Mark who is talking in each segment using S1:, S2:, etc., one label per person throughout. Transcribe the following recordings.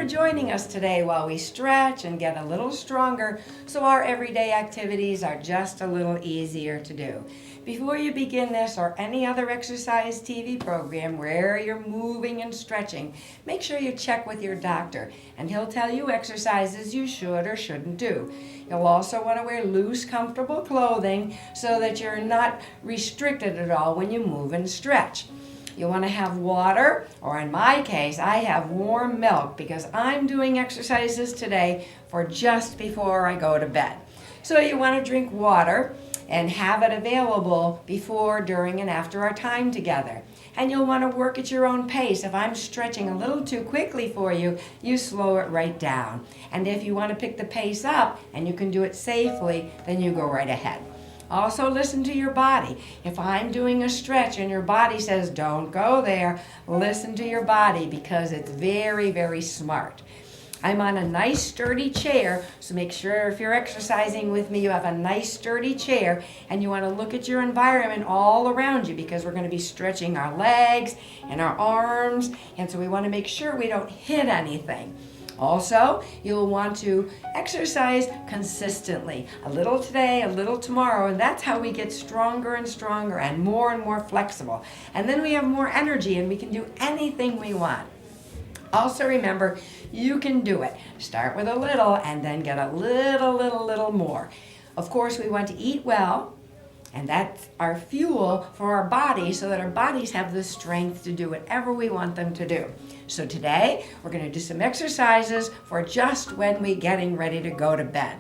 S1: joining us today while we stretch and get a little stronger so our everyday activities are just a little easier to do. Before you begin this or any other exercise TV program where you're moving and stretching, make sure you check with your doctor and he'll tell you exercises you should or shouldn't do. You'll also want to wear loose, comfortable clothing so that you're not restricted at all when you move and stretch. You want to have water, or in my case, I have warm milk because I'm doing exercises today for just before I go to bed. So you want to drink water and have it available before, during, and after our time together. And you'll want to work at your own pace. If I'm stretching a little too quickly for you, you slow it right down. And if you want to pick the pace up and you can do it safely, then you go right ahead. Also listen to your body. If I'm doing a stretch and your body says don't go there, listen to your body because it's very, very smart. I'm on a nice sturdy chair, so make sure if you're exercising with me you have a nice sturdy chair, and you want to look at your environment all around you because we're going to be stretching our legs and our arms, and so we want to make sure we don't hit anything. Also, you'll want to exercise consistently, a little today, a little tomorrow, and that's how we get stronger and stronger and more flexible. And then we have more energy and we can do anything we want. Also remember, you can do it. Start with a little and then get a little more. Of course, we want to eat well, and that's our fuel for our bodies so that our bodies have the strength to do whatever we want them to do. So today, we're going to do some exercises for just when we're getting ready to go to bed.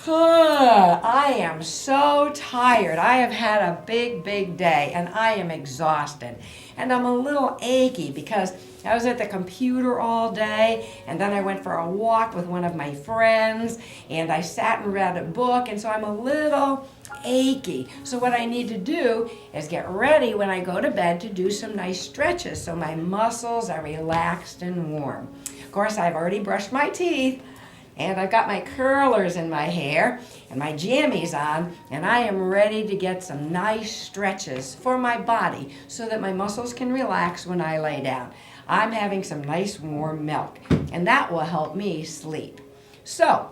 S1: I am so tired. I have had a big day and I am exhausted. And I'm a little achy because I was at the computer all day, and then I went for a walk with one of my friends, and I sat and read a book, and so I'm a little achy. So what I need to do is get ready when I go to bed to do some nice stretches so my muscles are relaxed and warm. Of course, I've already brushed my teeth, and I've got my curlers in my hair and my jammies on, and I am ready to get some nice stretches for my body so that my muscles can relax when I lay down. I'm having some nice warm milk, and that will help me sleep. So,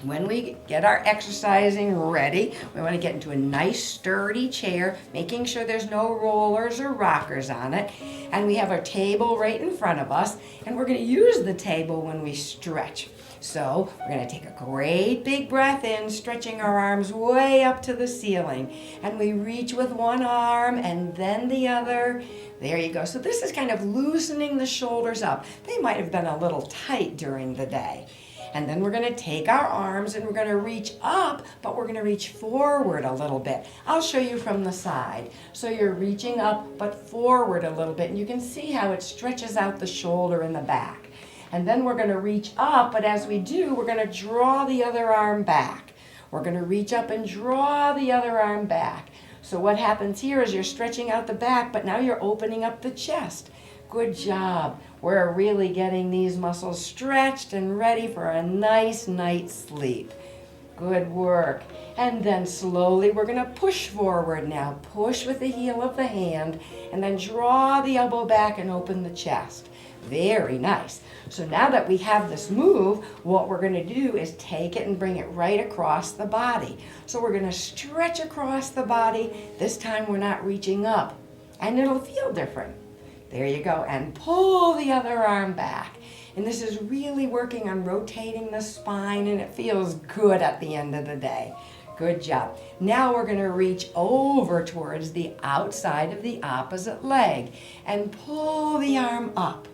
S1: when we get our exercising ready, we want to get into a nice sturdy chair, making sure there's no rollers or rockers on it. And we have our table right in front of us, and we're going to use the table when we stretch. So we're going to take a great big breath in, stretching our arms way up to the ceiling. And we reach with one arm and then the other. There you go. So this is kind of loosening the shoulders up. They might have been a little tight during the day. And then we're going to take our arms and we're going to reach up, but we're going to reach forward a little bit. I'll show you from the side. So you're reaching up, but forward a little bit. And you can see how it stretches out the shoulder and the back. And then we're going to reach up, but as we do, we're going to draw the other arm back. We're going to reach up and draw the other arm back. So what happens here is you're stretching out the back, but now you're opening up the chest. Good job. We're really getting these muscles stretched and ready for a nice night's sleep. Good work. And then slowly we're going to push forward now. Push with the heel of the hand and then draw the elbow back and open the chest. Very nice. So now that we have this move, what we're going to do is take it and bring it right across the body. So we're going to stretch across the body. This time we're not reaching up, and it'll feel different. There you go. And pull the other arm back. And this is really working on rotating the spine, and it feels good at the end of the day. Good job. Now we're going to reach over towards the outside of the opposite leg and pull the arm up.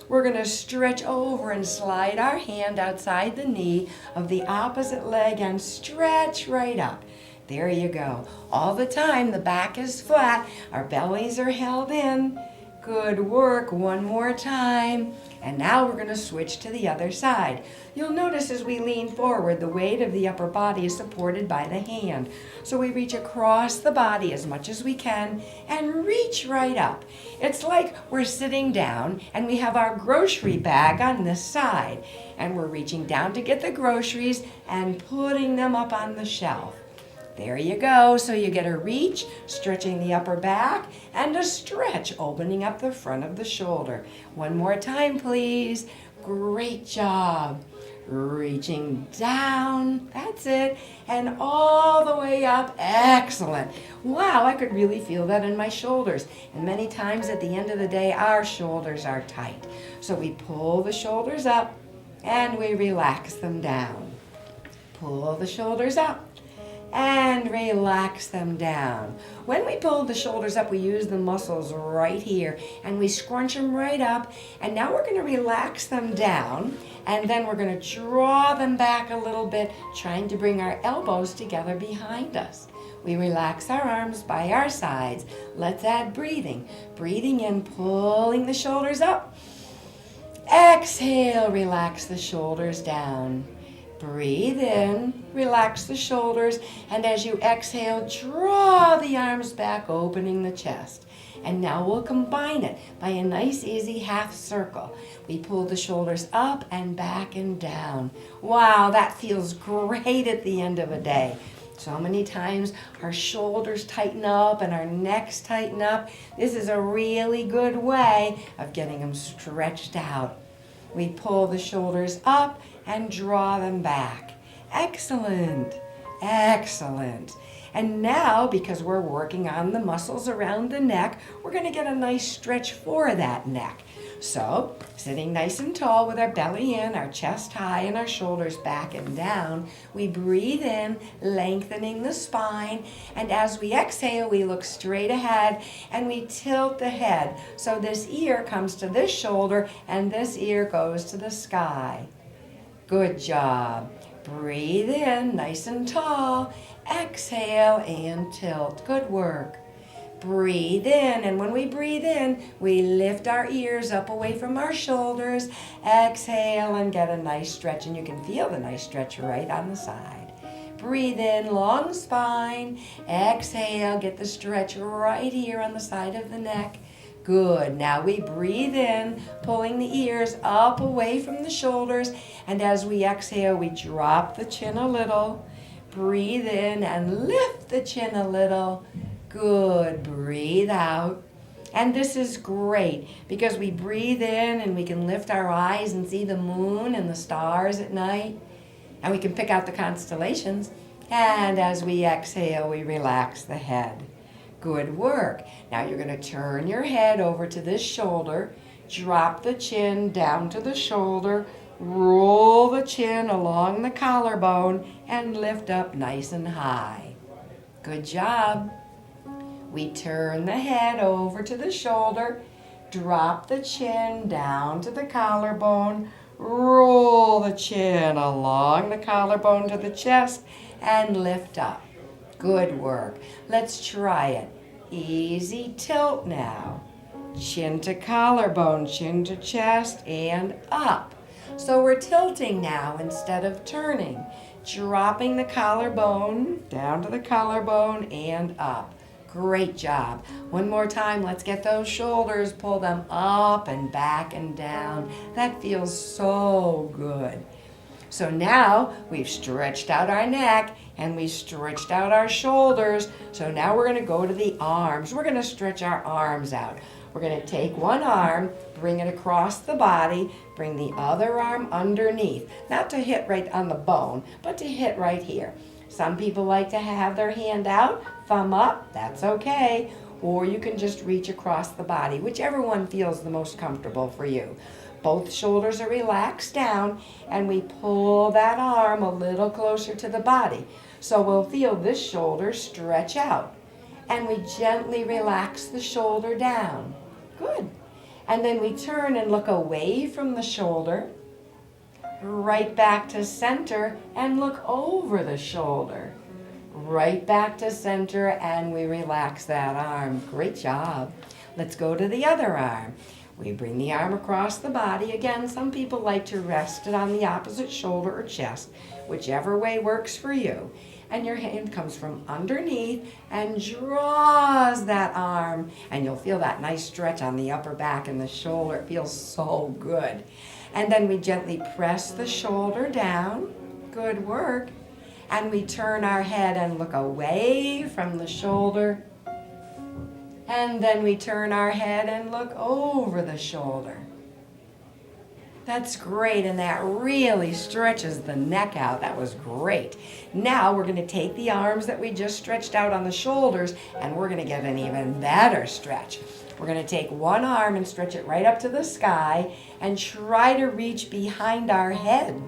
S1: We're going to stretch over and slide our hand outside the knee of the opposite leg and stretch right up. There you go. All the time the back is flat, our bellies are held in. Good work. One more time. And now we're going to switch to the other side. You'll notice as we lean forward, the weight of the upper body is supported by the hand. So we reach across the body as much as we can and reach right up. It's like we're sitting down and we have our grocery bag on this side. And we're reaching down to get the groceries and putting them up on the shelf. There you go. So you get a reach, stretching the upper back, and a stretch, opening up the front of the shoulder. One more time, please. Great job. Reaching down, that's it, and all the way up, excellent. Wow, I could really feel that in my shoulders. And many times at the end of the day, our shoulders are tight. So we pull the shoulders up and we relax them down. Pull the shoulders up and relax them down. When we pull the shoulders up, we use the muscles right here and we scrunch them right up. And now we're going to relax them down, and then we're going to draw them back a little bit, trying to bring our elbows together behind us. We relax our arms by our sides. Let's add breathing. Breathing in, pulling the shoulders up. Exhale, relax the shoulders down. Breathe in, relax the shoulders, and as you exhale, draw the arms back, opening the chest. And now we'll combine it by a nice, easy half circle. We pull the shoulders up and back and down. Wow, that feels great at the end of a day. So many times our shoulders tighten up and our necks tighten up. This is a really good way of getting them stretched out. We pull the shoulders up and draw them back. Excellent, excellent. And now, because we're working on the muscles around the neck, we're going to get a nice stretch for that neck. So, sitting nice and tall with our belly in, our chest high, and our shoulders back and down, we breathe in, lengthening the spine, and as we exhale, we look straight ahead, and we tilt the head. So this ear comes to this shoulder, and this ear goes to the sky. Good job. Breathe in, nice and tall. Exhale and tilt. Good work. Breathe in, and when we breathe in, we lift our ears up away from our shoulders. Exhale and get a nice stretch, and you can feel the nice stretch right on the side. Breathe in, long spine. Exhale, get the stretch right here on the side of the neck. Good. Now we breathe in, pulling the ears up away from the shoulders, and as we exhale, we drop the chin a little. Breathe in and lift the chin a little. Good. Breathe out. And this is great because we breathe in and we can lift our eyes and see the moon and the stars at night. And we can pick out the constellations. And as we exhale, we relax the head. Good work. Now you're going to turn your head over to this shoulder, drop the chin down to the shoulder, roll the chin along the collarbone, and lift up nice and high. Good job. We turn the head over to the shoulder, drop the chin down to the collarbone, roll the chin along the collarbone to the chest, and lift up. Good work. Let's try it. Easy tilt now. Chin to collarbone, chin to chest, and up. So we're tilting now instead of turning. Dropping the collarbone, down to the collarbone, and up. Great job. One more time, let's get those shoulders, pull them up and back and down. That feels so good. So now we've stretched out our neck and we stretched out our shoulders. So now we're going to go to the arms. We're going to stretch our arms out. We're going to take one arm, bring it across the body, bring the other arm underneath. Not to hit right on the bone, but to hit right here. Some people like to have their hand out, thumb up, that's okay. Or you can just reach across the body, whichever one feels the most comfortable for you. Both shoulders are relaxed down, and we pull that arm a little closer to the body. So we'll feel this shoulder stretch out. And we gently relax the shoulder down. Good. And then we turn and look away from the shoulder, right back to center, and look over the shoulder. Right back to center, and we relax that arm. Great job. Let's go to the other arm. We bring the arm across the body. Again, some people like to rest it on the opposite shoulder or chest, whichever way works for you. And your hand comes from underneath and draws that arm. And you'll feel that nice stretch on the upper back and the shoulder. It feels so good. And then we gently press the shoulder down. Good work. And we turn our head and look away from the shoulder. And then we turn our head and look over the shoulder. That's great, and that really stretches the neck out. That was great. Now we're going to take the arms that we just stretched out on the shoulders, and we're going to get an even better stretch. We're going to take one arm and stretch it right up to the sky and try to reach behind our head.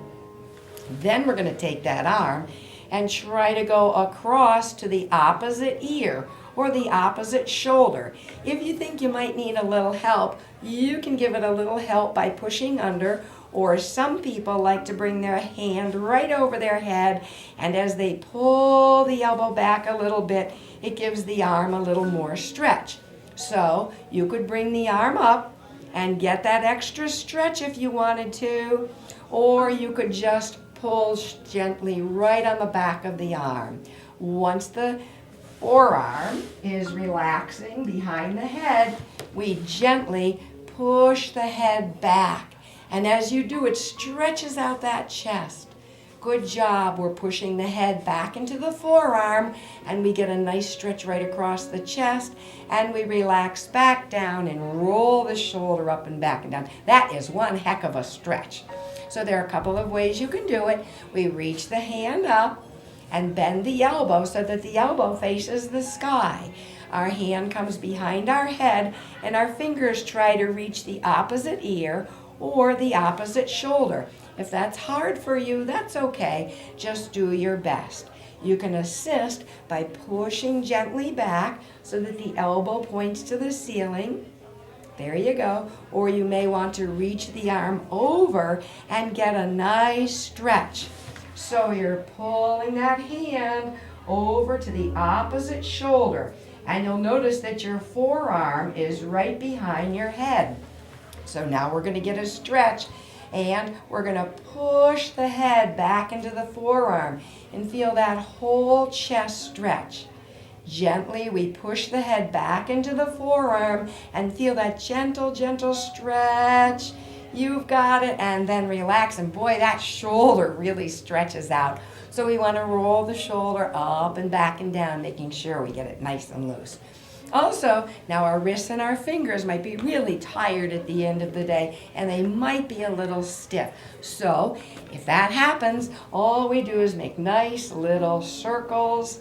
S1: Then we're going to take that arm and try to go across to the opposite ear or the opposite shoulder. If you think you might need a little help, you can give it a little help by pushing under, or some people like to bring their hand right over their head, and as they pull the elbow back a little bit, it gives the arm a little more stretch. So you could bring the arm up and get that extra stretch if you wanted to, or you could just pull gently right on the back of the arm. Once the forearm is relaxing behind the head, we gently push the head back. And as you do, it stretches out that chest. Good job. We're pushing the head back into the forearm, and we get a nice stretch right across the chest, and we relax back down and roll the shoulder up and back and down. That is one heck of a stretch. So there are a couple of ways you can do it. We reach the hand up and bend the elbow so that the elbow faces the sky. Our hand comes behind our head, and our fingers try to reach the opposite ear or the opposite shoulder. If that's hard for you, that's okay. Just do your best. You can assist by pushing gently back so that the elbow points to the ceiling. There you go. Or you may want to reach the arm over and get a nice stretch. So you're pulling that hand over to the opposite shoulder. And you'll notice that your forearm is right behind your head. So now we're going to get a stretch, and we're going to push the head back into the forearm and feel that whole chest stretch. Gently, we push the head back into the forearm and feel that gentle, gentle stretch. You've got it, and then relax, and boy, that shoulder really stretches out. So we want to roll the shoulder up and back and down, making sure we get it nice and loose. Also, now our wrists and our fingers might be really tired at the end of the day, and they might be a little stiff. So if that happens, all we do is make nice little circles,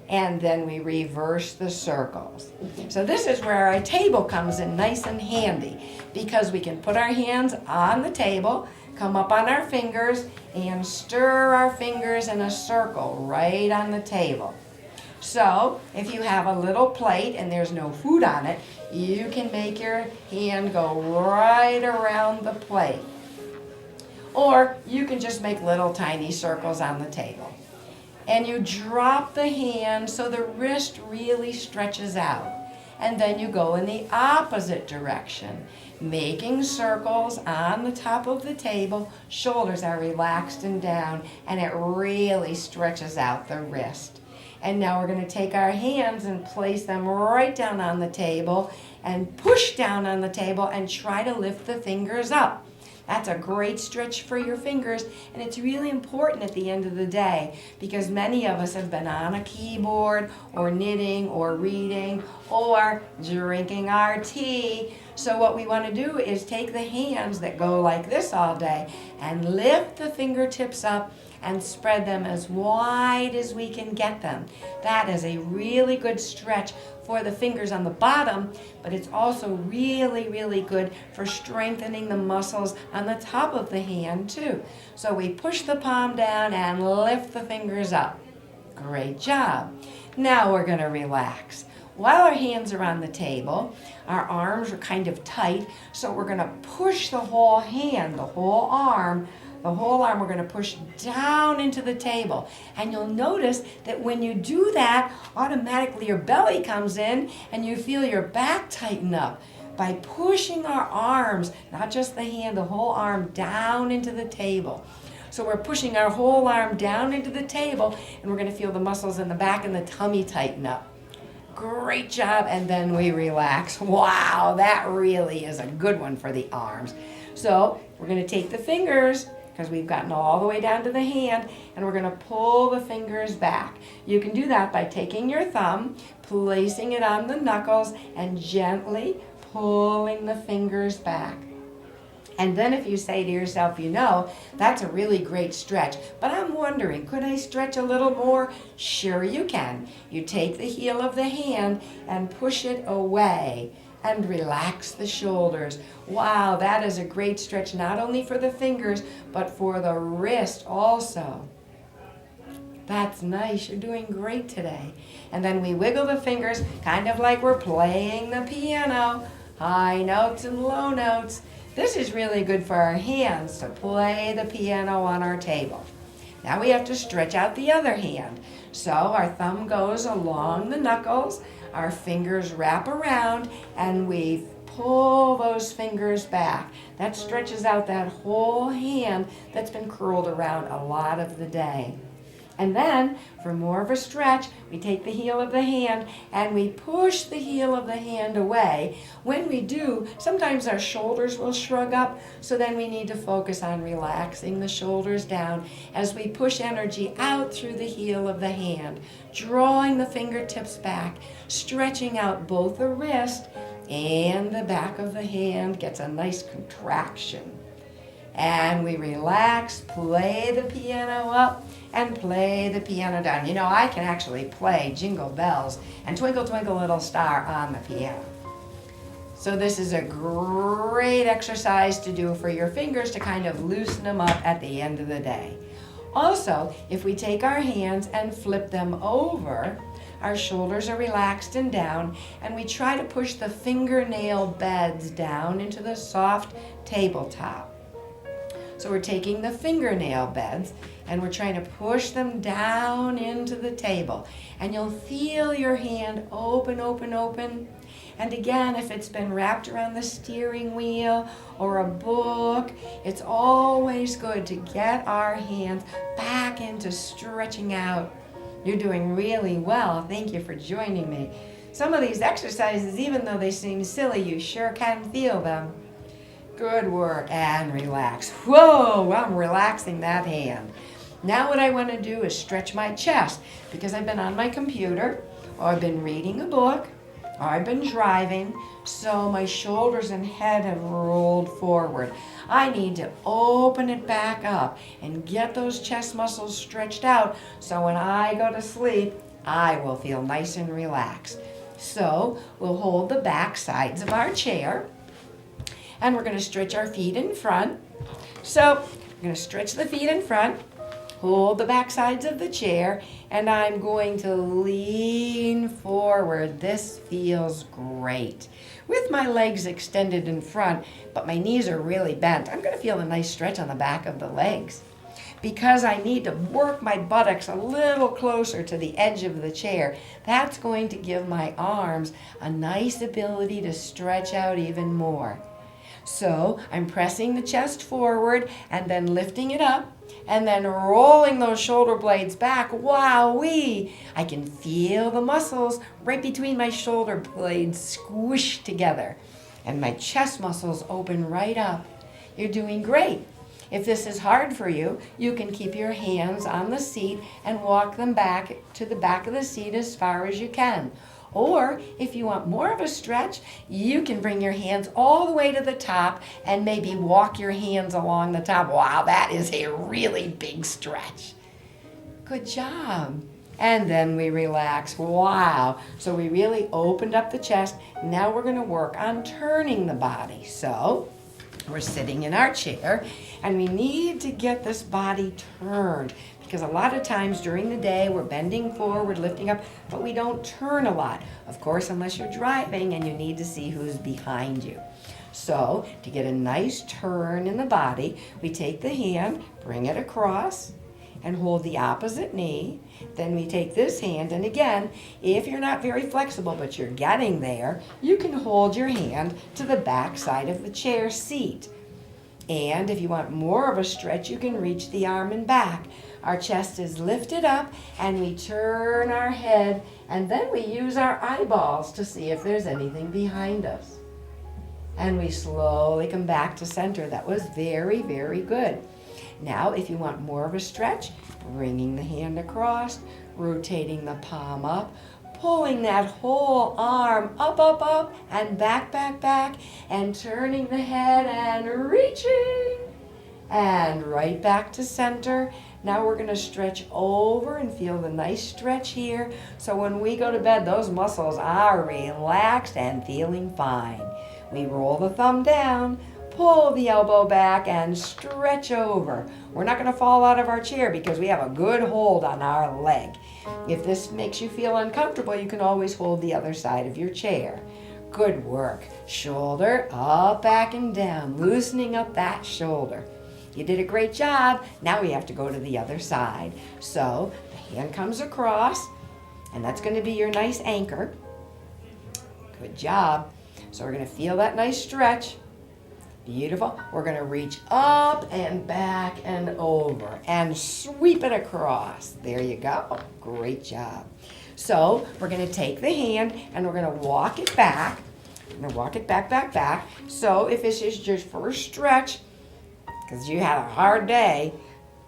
S1: and then we reverse the circles. So this is where our table comes in nice and handy, because we can put our hands on the table, come up on our fingers, and stir our fingers in a circle right on the table. So if you have a little plate and there's no food on it, you can make your hand go right around the plate. Or you can just make little tiny circles on the table. And you drop the hand so the wrist really stretches out. And then you go in the opposite direction, making circles on the top of the table. Shoulders are relaxed and down, and it really stretches out the wrist. And now we're going to take our hands and place them right down on the table and push down on the table and try to lift the fingers up. That's a great stretch for your fingers, and it's really important at the end of the day, because many of us have been on a keyboard or knitting or reading or drinking our tea. So what we want to do is take the hands that go like this all day and lift the fingertips up and spread them as wide as we can get them. That is a really good stretch for the fingers on the bottom, but it's also really, really good for strengthening the muscles on the top of the hand too. So we push the palm down and lift the fingers up. Great job. Now we're going to relax. While our hands are on the table, our arms are kind of tight, so we're going to push the whole hand, the whole arm, we're going to push down into the table. And you'll notice that when you do that, automatically your belly comes in and you feel your back tighten up by pushing our arms, not just the hand, the whole arm down into the table. So we're pushing our whole arm down into the table, and we're going to feel the muscles in the back and the tummy tighten up. Great job, and then we relax. Wow, that really is a good one for the arms. So we're going to take the fingers, because we've gotten all the way down to the hand, and we're going to pull the fingers back. You can do that by taking your thumb, placing it on the knuckles, and gently pulling the fingers back. And then if you say to yourself, that's a really great stretch, but I'm wondering, could I stretch a little more? Sure you can. You take the heel of the hand and push it away and relax the shoulders. Wow, that is a great stretch, not only for the fingers, but for the wrist also. That's nice. You're doing great today. And then we wiggle the fingers, kind of like we're playing the piano. High notes and low notes. This is really good for our hands to play the piano on our table. Now we have to stretch out the other hand. So our thumb goes along the knuckles, our fingers wrap around, and we pull those fingers back. That stretches out that whole hand that's been curled around a lot of the day. And then, for more of a stretch, we take the heel of the hand and we push the heel of the hand away. When we do, sometimes our shoulders will shrug up, so then we need to focus on relaxing the shoulders down as we push energy out through the heel of the hand, drawing the fingertips back, stretching out both the wrist and the back of the hand gets a nice contraction. And we relax, play the piano up, and play the piano down. I can actually play Jingle Bells and Twinkle Twinkle Little Star on the piano. So this is a great exercise to do for your fingers to kind of loosen them up at the end of the day. Also, if we take our hands and flip them over, our shoulders are relaxed and down, and we try to push the fingernail beds down into the soft tabletop. So we're taking the fingernail beds and we're trying to push them down into the table. And you'll feel your hand open, open, open. And again, if it's been wrapped around the steering wheel or a book, it's always good to get our hands back into stretching out. You're doing really well. Thank you for joining me. Some of these exercises, even though they seem silly, you sure can feel them. Good work, and relax. Whoa, I'm relaxing that hand. Now what I want to do is stretch my chest because I've been on my computer, or I've been reading a book, or I've been driving, so my shoulders and head have rolled forward. I need to open it back up and get those chest muscles stretched out so when I go to sleep, I will feel nice and relaxed. So we'll hold the back sides of our chair. And we're going to stretch our feet in front. So I'm going to stretch the feet in front, hold the back sides of the chair, and I'm going to lean forward. This feels great. With my legs extended in front, but my knees are really bent, I'm going to feel a nice stretch on the back of the legs. Because I need to work my buttocks a little closer to the edge of the chair, that's going to give my arms a nice ability to stretch out even more. So I'm pressing the chest forward and then lifting it up and then rolling those shoulder blades back. Wowee! I can feel the muscles right between my shoulder blades squish together and my chest muscles open right up. You're doing great. If this is hard for you, you can keep your hands on the seat and walk them back to the back of the seat as far as you can. Or if you want more of a stretch, you can bring your hands all the way to the top and maybe walk your hands along the top. Wow, that is a really big stretch. Good job. And then we relax. Wow. So we really opened up the chest. Now we're going to work on turning the body. So we're sitting in our chair and we need to get this body turned. Because a lot of times during the day, we're bending forward, lifting up, but we don't turn a lot. Of course, unless you're driving and you need to see who's behind you. So, to get a nice turn in the body, we take the hand, bring it across, and hold the opposite knee. Then we take this hand, and again, if you're not very flexible, but you're getting there, you can hold your hand to the back side of the chair seat. And if you want more of a stretch, you can reach the arm and back. Our chest is lifted up and we turn our head and then we use our eyeballs to see if there's anything behind us. And we slowly come back to center. That was very, very good. Now, if you want more of a stretch, bringing the hand across, rotating the palm up, pulling that whole arm up, up, up, and back, back, back, and turning the head and reaching, and right back to center. Now we're going to stretch over and feel the nice stretch here. So when we go to bed, those muscles are relaxed and feeling fine. We roll the thumb down, pull the elbow back, and stretch over. We're not going to fall out of our chair because we have a good hold on our leg. If this makes you feel uncomfortable, you can always hold the other side of your chair. Good work. Shoulder up, back, and down, loosening up that shoulder. You did a great job. Now we have to go to the other side. So the hand comes across, and that's going to be your nice anchor. Good job. So we're going to feel that nice stretch. Beautiful. We're going to reach up and back and over and sweep it across. There you go. Great job. So we're going to take the hand and we're going to walk it back. We're going to walk it back, back, back. So if this is your first stretch, because you had a hard day,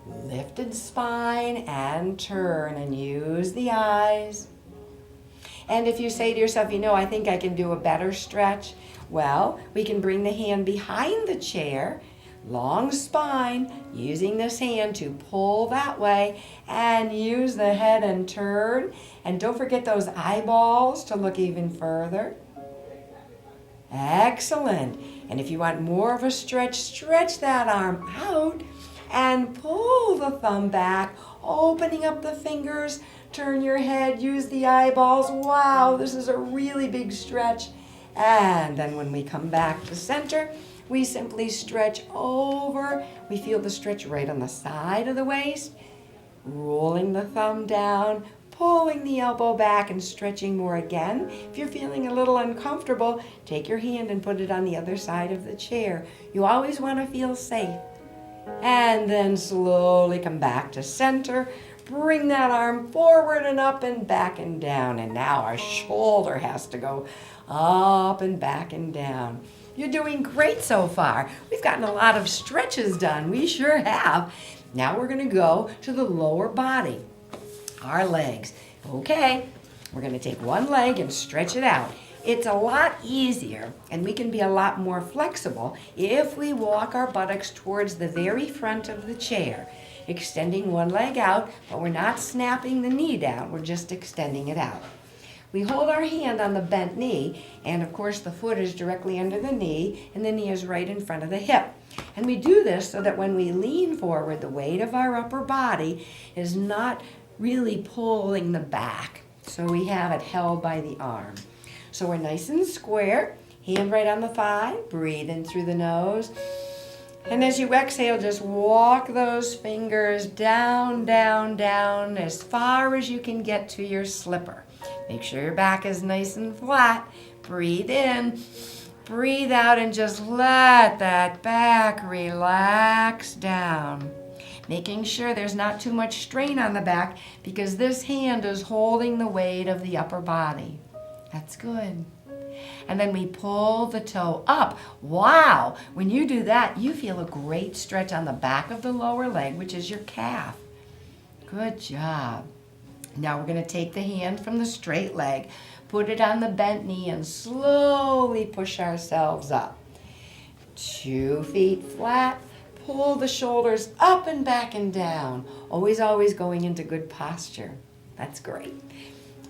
S1: lifted spine and turn and use the eyes. And if you say to yourself, I think I can do a better stretch, well, we can bring the hand behind the chair, long spine, using this hand to pull that way and use the head and turn. And don't forget those eyeballs to look even further. Excellent. And if you want more of a stretch, stretch that arm out and pull the thumb back, opening up the fingers, turn your head, use the eyeballs. Wow, this is a really big stretch. And then when we come back to center, we simply stretch over. We feel the stretch right on the side of the waist, rolling the thumb down, pulling the elbow back and stretching more again. If you're feeling a little uncomfortable, take your hand and put it on the other side of the chair. You always want to feel safe. And then slowly come back to center. Bring that arm forward and up and back and down. And now our shoulder has to go up and back and down. You're doing great so far. We've gotten a lot of stretches done. We sure have. Now we're going to go to the lower body. Our legs. Okay, we're going to take one leg and stretch it out. It's a lot easier and we can be a lot more flexible if we walk our buttocks towards the very front of the chair, extending one leg out, but we're not snapping the knee down, we're just extending it out. We hold our hand on the bent knee, and of course the foot is directly under the knee, and the knee is right in front of the hip. And we do this so that when we lean forward, the weight of our upper body is not really pulling the back. So we have it held by the arm. So we're nice and square, hand right on the thigh, breathe in through the nose. And as you exhale, just walk those fingers down, down, down, as far as you can get to your slipper. Make sure your back is nice and flat. Breathe in, breathe out, and just let that back relax down. Making sure there's not too much strain on the back because this hand is holding the weight of the upper body. That's good. And then we pull the toe up. Wow! When you do that, you feel a great stretch on the back of the lower leg, which is your calf. Good job. Now we're going to take the hand from the straight leg, put it on the bent knee, and slowly push ourselves up. 2 feet flat. Pull the shoulders up and back and down. Always, always going into good posture. That's great.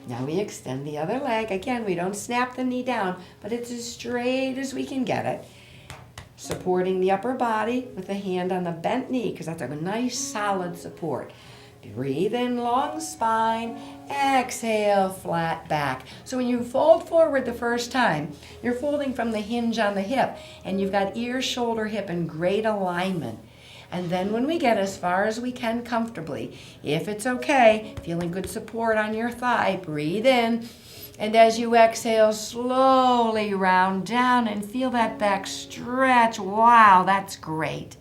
S1: Now we extend the other leg. Again, we don't snap the knee down, but it's as straight as we can get it. Supporting the upper body with the hand on the bent knee, because that's a nice solid support. Breathe in, long spine. Exhale, flat back. So when you fold forward the first time, you're folding from the hinge on the hip, and you've got ear, shoulder, hip in great alignment. And then when we get as far as we can comfortably, if it's okay, feeling good support on your thigh, breathe in. And as you exhale, slowly round down and feel that back stretch. Wow, that's great.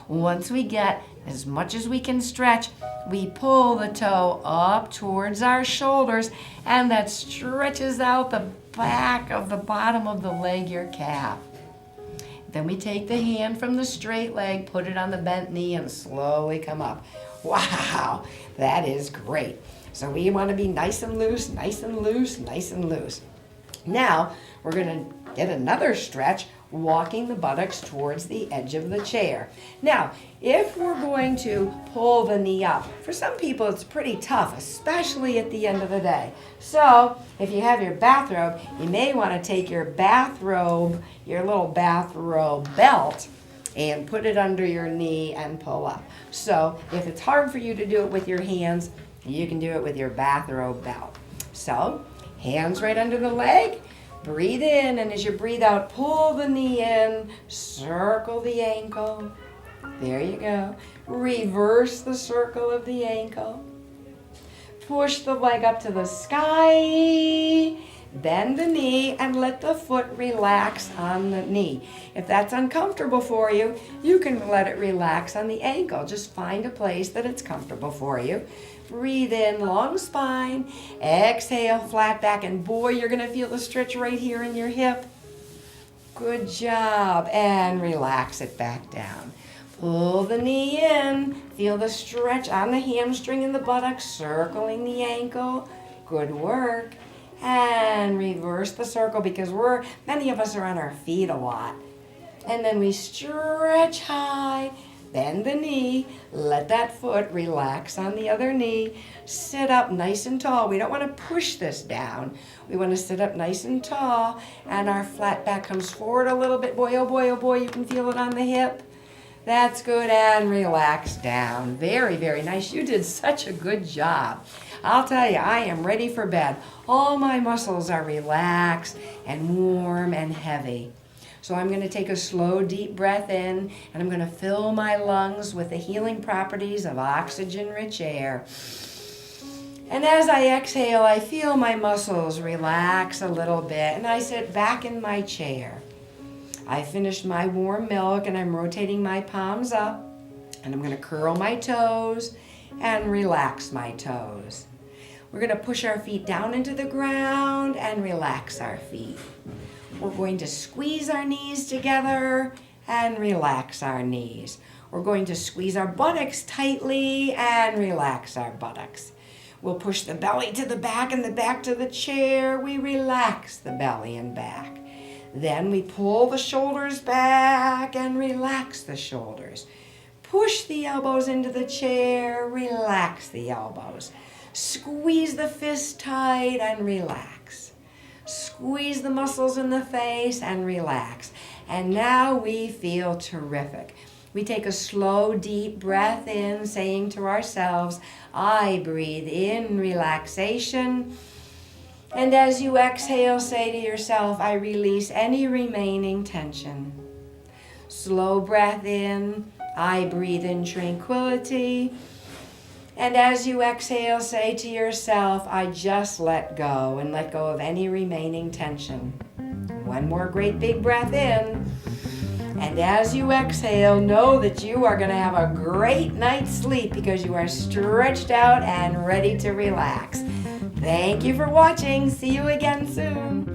S1: Once we get as much as we can stretch, we pull the toe up towards our shoulders, and that stretches out the back of the bottom of the leg, your calf. Then we take the hand from the straight leg, put it on the bent knee, and slowly come up. Wow, that is great. So we want to be nice and loose, nice and loose, nice and loose. Now, we're going to get another stretch, walking the buttocks towards the edge of the chair. Now, if we're going to pull the knee up, for some people it's pretty tough, especially at the end of the day. So, if you have your bathrobe, you may want to take your bathrobe, your little bathrobe belt, and put it under your knee and pull up. So, if it's hard for you to do it with your hands, you can do it with your bathrobe belt. So, hands right under the leg. Breathe in, and as you breathe out, pull the knee in, circle the ankle. There you go. Reverse the circle of the ankle. Push the leg up to the sky. Bend the knee and let the foot relax on the knee. If that's uncomfortable for you, you can let it relax on the ankle. Just find a place that it's comfortable for you. Breathe in, long spine. Exhale, flat back. And boy, you're going to feel the stretch right here in your hip. Good job. And relax it back down. Pull the knee in. Feel the stretch on the hamstring and the buttocks, circling the ankle. Good work. And reverse the circle, because many of us are on our feet a lot. And then we stretch high. Bend the knee, let that foot relax on the other knee. Sit up nice and tall. We don't want to push this down. We want to sit up nice and tall, and our flat back comes forward a little bit. Boy, oh boy, oh boy, you can feel it on the hip. That's good, and relax down. Very, very nice. You did such a good job. I'll tell you, I am ready for bed. All my muscles are relaxed and warm and heavy. So I'm going to take a slow, deep breath in, and I'm going to fill my lungs with the healing properties of oxygen-rich air. And as I exhale, I feel my muscles relax a little bit, and I sit back in my chair. I finished my warm milk, and I'm rotating my palms up, and I'm going to curl my toes and relax my toes. We're going to push our feet down into the ground and relax our feet. We're going to squeeze our knees together and relax our knees. We're going to squeeze our buttocks tightly and relax our buttocks. We'll push the belly to the back and the back to the chair. We relax the belly and back. Then we pull the shoulders back and relax the shoulders. Push the elbows into the chair, relax the elbows. Squeeze the fists tight and relax. Squeeze the muscles in the face and relax. And now we feel terrific. We take a slow, deep breath in, saying to ourselves, I breathe in relaxation. And as you exhale, say to yourself, I release any remaining tension. Slow breath in, I breathe in tranquility. And as you exhale, say to yourself, I just let go, and let go of any remaining tension. One more great big breath in. And as you exhale, know that you are going to have a great night's sleep because you are stretched out and ready to relax. Thank you for watching. See you again soon.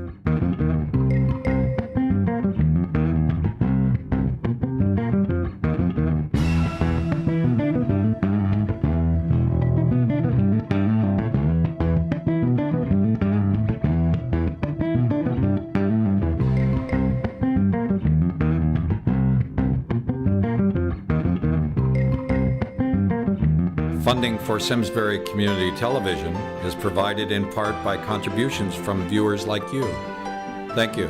S2: Funding for Simsbury Community Television is provided in part by contributions from viewers like you. Thank you.